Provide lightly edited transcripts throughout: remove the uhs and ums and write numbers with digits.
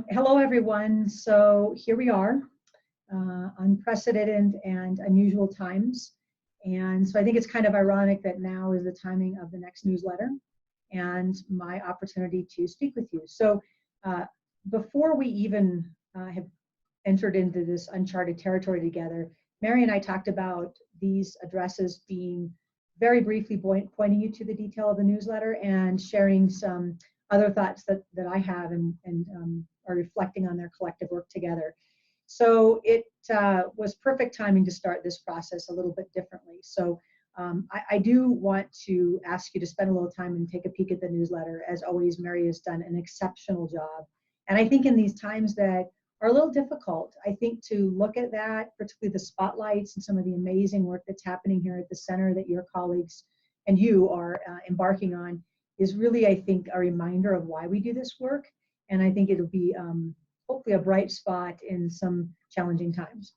Hello, everyone. So here we are, unprecedented and unusual times. And so I think it's kind of ironic that now is the timing of the next newsletter and my opportunity to speak with you. So before we even have entered into this uncharted territory together, Mary and I talked about these addresses being very briefly pointing you to the detail of the newsletter and sharing some other thoughts that I have and are reflecting on their collective work together. So it was perfect timing to start this process a little bit differently. So I do want to ask you to spend a little time and take a peek at the newsletter. As always, Mary has done an exceptional job. And I think in these times that are a little difficult, I think to look at that, particularly the spotlights and some of the amazing work that's happening here at the center that your colleagues and you are embarking on, is really, I think, a reminder of why we do this work. And I think it'll be hopefully a bright spot in some challenging times.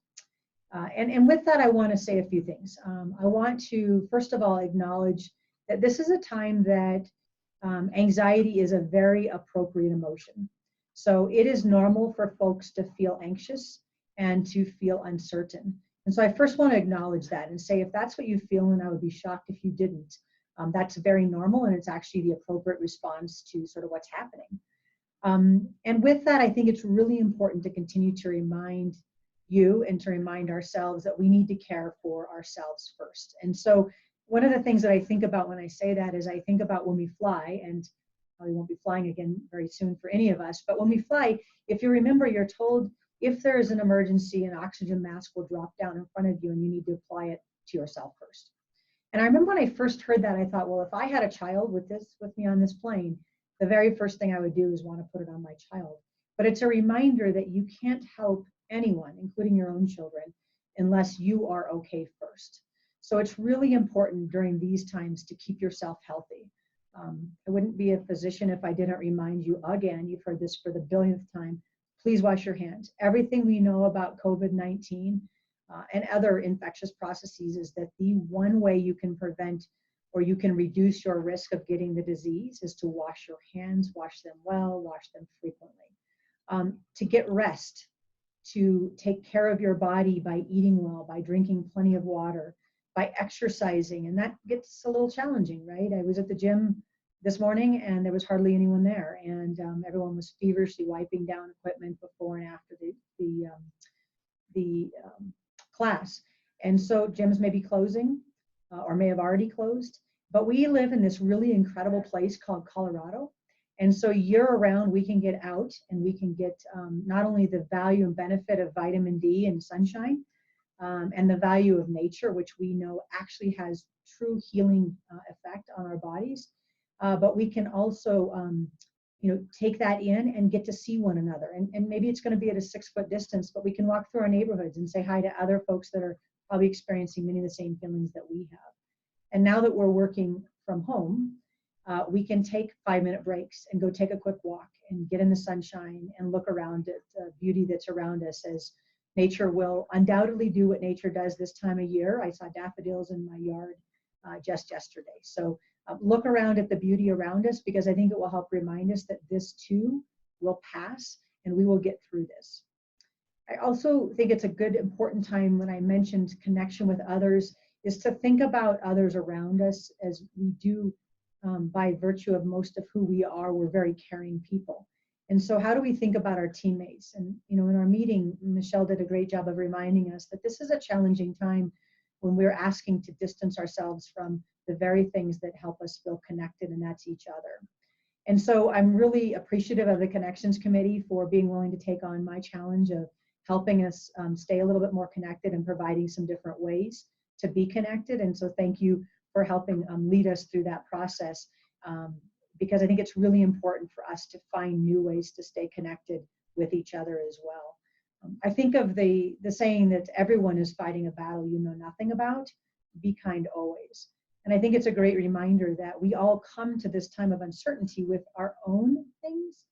And with that, I want to say a few things. I want to, first of all, acknowledge that this is a time that anxiety is a very appropriate emotion. So it is normal for folks to feel anxious and to feel uncertain. And so I first want to acknowledge that and say, if that's what you feel, and I would be shocked if you didn't, that's very normal, and it's actually the appropriate response to sort of what's happening. And with that, I think it's really important to continue to remind you and to remind ourselves that we need to care for ourselves first. And so one of the things that I think about when I say that is I think about when we fly, and we won't be flying again very soon for any of us, but when we fly, if you remember, you're told if there is an emergency, an oxygen mask will drop down in front of you and you need to apply it to yourself first. And I remember when I first heard that, I thought, well, if I had a child with me on this plane, the very first thing I would do is want to put it on my child. But it's a reminder that you can't help anyone, including your own children, unless you are okay first. So it's really important during these times to keep yourself healthy. I wouldn't be a physician if I didn't remind you again, you've heard this for the billionth time, please wash your hands. Everything we know about COVID-19 and other infectious processes is that the one way you can prevent or you can reduce your risk of getting the disease is to wash your hands, wash them well, wash them frequently. To get rest, to take care of your body by eating well, by drinking plenty of water, by exercising, and that gets a little challenging, right? I was at the gym this morning and there was hardly anyone there, and everyone was feverishly wiping down equipment before and after the class. And so gyms may be closing or may have already closed, but we live in this really incredible place called Colorado. And so year-round, we can get out and we can get not only the value and benefit of vitamin D and sunshine, and the value of nature, which we know actually has true healing effect on our bodies, but we can also take that in and get to see one another. And maybe it's going to be at a 6-foot distance, but we can walk through our neighborhoods and say hi to other folks that are probably experiencing many of the same feelings that we have. And now that we're working from home, we can take 5-minute breaks and go take a quick walk and get in the sunshine and look around at the beauty that's around us, as nature will undoubtedly do what nature does this time of year. I saw daffodils in my yard just yesterday. So look around at the beauty around us, because I think it will help remind us that this too will pass and we will get through this. I also think it's a good, important time, when I mentioned connection with others, is to think about others around us, as we do by virtue of most of who we are, we're very caring people. And so how do we think about our teammates? And in our meeting, Michelle did a great job of reminding us that this is a challenging time when we're asking to distance ourselves from the very things that help us feel connected, and that's each other. And so I'm really appreciative of the Connections Committee for being willing to take on my challenge of helping us stay a little bit more connected and providing some different ways to be connected. And so thank you for helping lead us through that process. Because I think it's really important for us to find new ways to stay connected with each other as well. I think of the saying that everyone is fighting a battle you know nothing about, be kind always. And I think it's a great reminder that we all come to this time of uncertainty with our own things,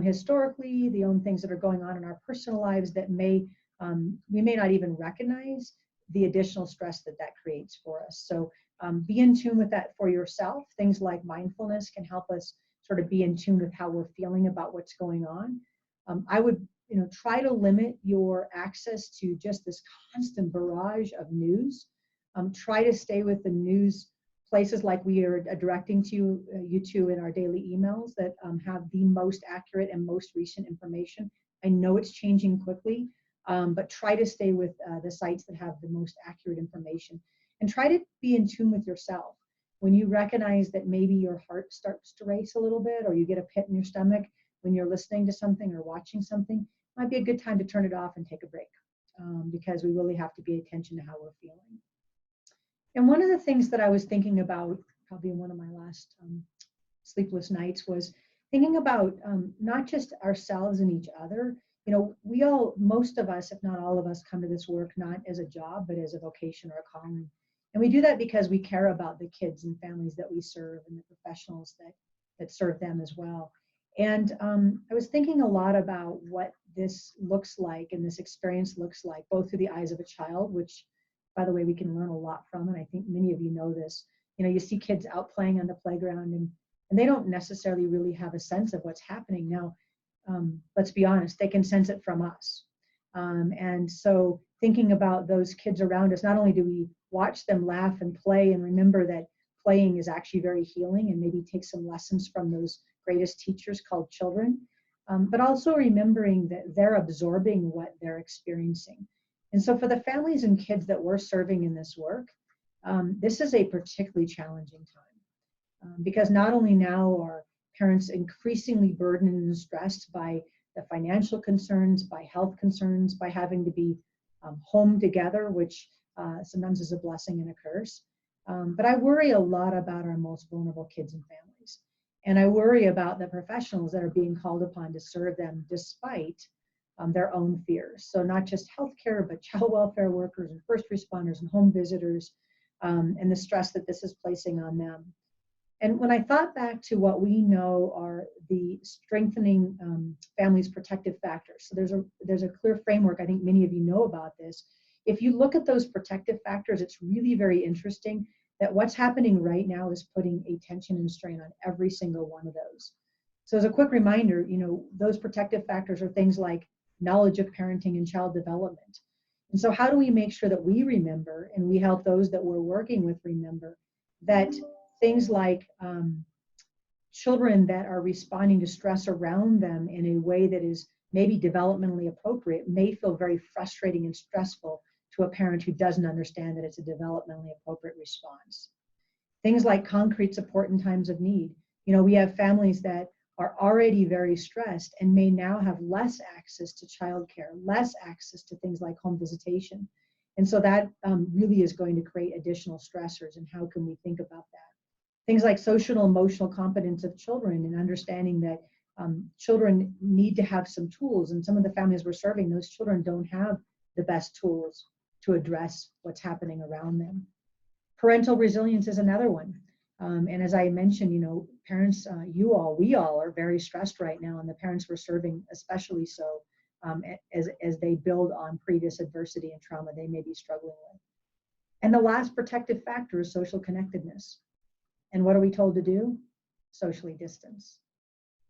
historically, the own things that are going on in our personal lives that we may not even recognize the additional stress that creates for us. So be in tune with that for yourself. Things like mindfulness can help us sort of be in tune with how we're feeling about what's going on. I would, try to limit your access to just this constant barrage of news. Try to stay with the news places like we are directing to you two in our daily emails that have the most accurate and most recent information. I know it's changing quickly, but try to stay with the sites that have the most accurate information, and try to be in tune with yourself. When you recognize that maybe your heart starts to race a little bit, or you get a pit in your stomach when you're listening to something or watching something, it might be a good time to turn it off and take a break, because we really have to pay attention to how we're feeling. And one of the things that I was thinking about, probably in one of my last sleepless nights, was thinking about not just ourselves and each other. We all, most of us, if not all of us, come to this work not as a job, but as a vocation or a calling. And we do that because we care about the kids and families that we serve and the professionals that serve them as well. And I was thinking a lot about what this looks like and this experience looks like, both through the eyes of a child, which, by the way, we can learn a lot from, and I think many of you know this. You see kids out playing on the playground, and they don't necessarily really have a sense of what's happening. Now, let's be honest, they can sense it from us. And so thinking about those kids around us, not only do we watch them laugh and play and remember that playing is actually very healing, and maybe take some lessons from those greatest teachers called children, but also remembering that they're absorbing what they're experiencing. And so for the families and kids that we're serving in this work, this is a particularly challenging time, because not only now are parents increasingly burdened and stressed by the financial concerns, by health concerns, by having to be home together, which sometimes is a blessing and a curse. But I worry a lot about our most vulnerable kids and families. And I worry about the professionals that are being called upon to serve them despite their own fears. So not just healthcare, but child welfare workers and first responders and home visitors, and the stress that this is placing on them. And when I thought back to what we know are the strengthening families' protective factors, so there's a clear framework. I think many of you know about this. If you look at those protective factors, it's really very interesting that what's happening right now is putting a tension and strain on every single one of those. So as a quick reminder, those protective factors are things like knowledge of parenting and child development. And so how do we make sure that we remember, and we help those that we're working with remember, that things like children that are responding to stress around them in a way that is maybe developmentally appropriate may feel very frustrating and stressful to a parent who doesn't understand that it's a developmentally appropriate response. Things like concrete support in times of need. We have families that are already very stressed and may now have less access to childcare, less access to things like home visitation. And so that really is going to create additional stressors. And how can we think about that? Things like social and emotional competence of children, and understanding that children need to have some tools. And some of the families we're serving, those children don't have the best tools to address what's happening around them. Parental resilience is another one. And as I mentioned, parents, we all are very stressed right now, and the parents we're serving especially so, as they build on previous adversity and trauma they may be struggling with. And the last protective factor is social connectedness. And what are we told to do? Socially distance.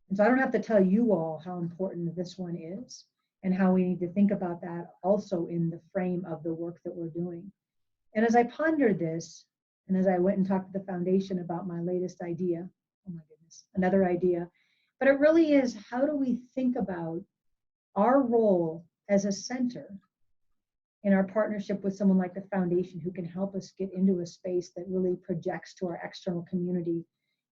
And so I don't have to tell you all how important this one is, and how we need to think about that also in the frame of the work that we're doing. And as I pondered this, and as I went and talked to the foundation about my latest idea, oh my goodness, another idea, but it really is, how do we think about our role as a center in our partnership with someone like the foundation, who can help us get into a space that really projects to our external community.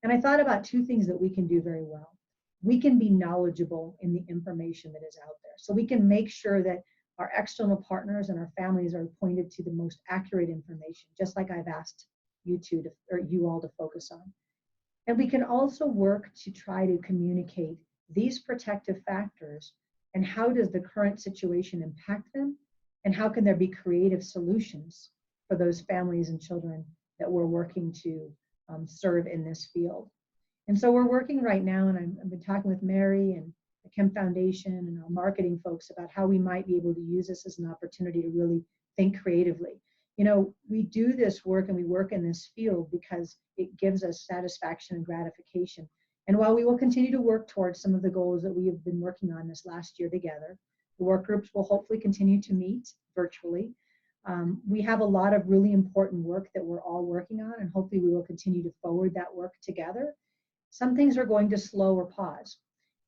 And I thought about two things that we can do very well. We can be knowledgeable in the information that is out there. So we can make sure that our external partners and our families are pointed to the most accurate information, just like I've asked you all to focus on. And we can also work to try to communicate these protective factors, and how does the current situation impact them, and how can there be creative solutions for those families and children that we're working to serve in this field. And so we're working right now, and I've been talking with Mary and the Chem Foundation and our marketing folks about how we might be able to use this as an opportunity to really think creatively. We do this work and we work in this field because it gives us satisfaction and gratification. And while we will continue to work towards some of the goals that we have been working on this last year together, the work groups will hopefully continue to meet virtually. We have a lot of really important work that we're all working on, and hopefully we will continue to forward that work together. Some things are going to slow or pause.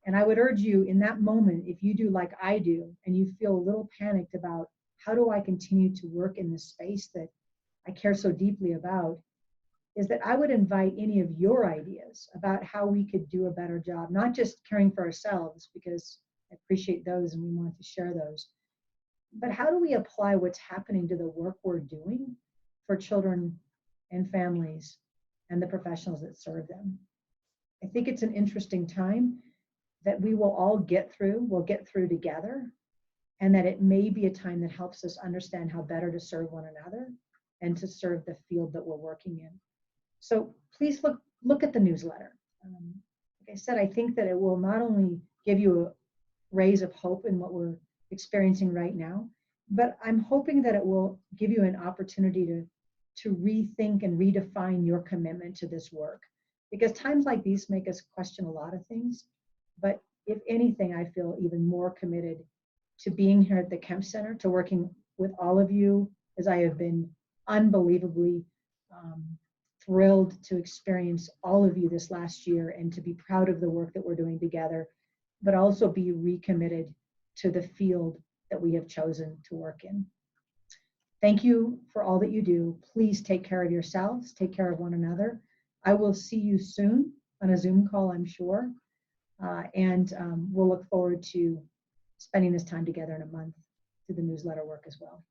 And I would urge you in that moment, if you do like I do, and you feel a little panicked about how do I continue to work in this space that I care so deeply about, is that I would invite any of your ideas about how we could do a better job, not just caring for ourselves, because I appreciate those and we want to share those, but how do we apply what's happening to the work we're doing for children and families and the professionals that serve them? I think it's an interesting time that we will all get through, we'll get through together, and that it may be a time that helps us understand how better to serve one another and to serve the field that we're working in. So please look at the newsletter. Like I said, I think that it will not only give you a rays of hope in what we're experiencing right now, but I'm hoping that it will give you an opportunity to rethink and redefine your commitment to this work. Because times like these make us question a lot of things. But if anything, I feel even more committed to being here at the Kemp Center, to working with all of you, as I have been unbelievably thrilled to experience all of you this last year and to be proud of the work that we're doing together, but also be recommitted to the field that we have chosen to work in. Thank you for all that you do. Please take care of yourselves, take care of one another. I will see you soon on a Zoom call, I'm sure. We'll look forward to spending this time together in a month through the newsletter work as well.